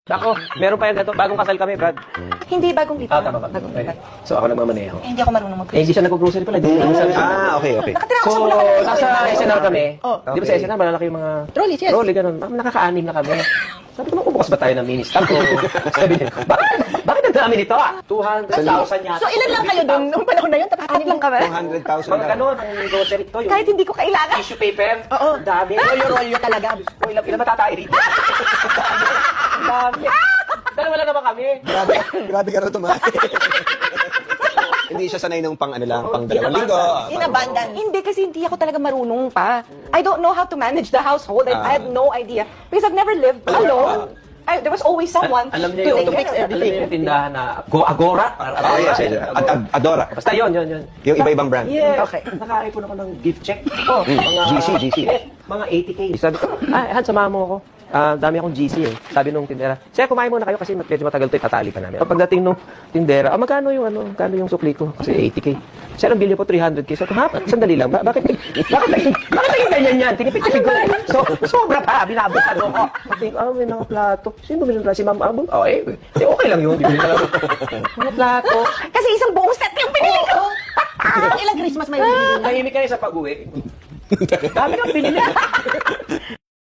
Ako, meron pa yan ito. Bagong kasal kami, Brad. Hindi, bagong lipat. Tama ba? Bagong lipat. So, ako nagmamaneho. Hindi ako marunong mag- Hindi siya nag-grocery pala. Okay. Nakatira ako So, sa Bulacan. nasa SNR kami. Oh. Di ba sa SNR, malalaki yung mga... Trolleys, yes. Trolley, ganun. Nakaka-anim na kami. Sabi ko, magbukas ba tayo ng mini-stamp? Sabi niya, bakit ang dami nito? 200,000 yata. So, ilan lang kayo doon nung panahon na yun? Anim lang kami? 200,000 Mga lang. ganun, ang grocery to. Yung Kahit hindi ko kailangan. tissue paper. Oo. Ang dami. Rolyo talaga. O, ilan matatay dito? Ang dami. Dalawa lang naman kami. Grabe ka na tumahay. Hindi siya sanay nung pang dalawang linggo. In abundance. Hindi, kasi hindi ako talaga marunong pa. I don't know how to manage the household. I had no idea. Because I've never lived alone. There was always someone Alam to niya yung, take care of alam niya yung tindahan na Agora. Yes. Adora. Basta yun. Yung iba-ibang brand. Yeah. Okay. Nakaipon ako ng gift check. Oh, mga GC. Mga 80K. Sabi ko, Han, samahan mo ako. Dami akong GC eh. Sabi nung tindera, "Sir, kumain muna kayo kasi medyo matagal 'to, itatali pa namin." Pagdating nung tindera, magkano yung sukli ko? Kasi 80K. Sir, ang bilyo po 300K. Sabi ko, ha? Sandali lang. Bakit naging ganyan yan? Tinipid-tipid ko. So, sobra pa. Binabutan ko. Sabi ko, may mga plato. Sino bumili ng plato? Si Ma'am Abong? Okay lang yun. Bibili ka lang. Mga plato. Kasi isang buong set yung pinili ko. Ilang Christmas may binili? Tahimik kayo sa pag-uwi. Dami kang binili.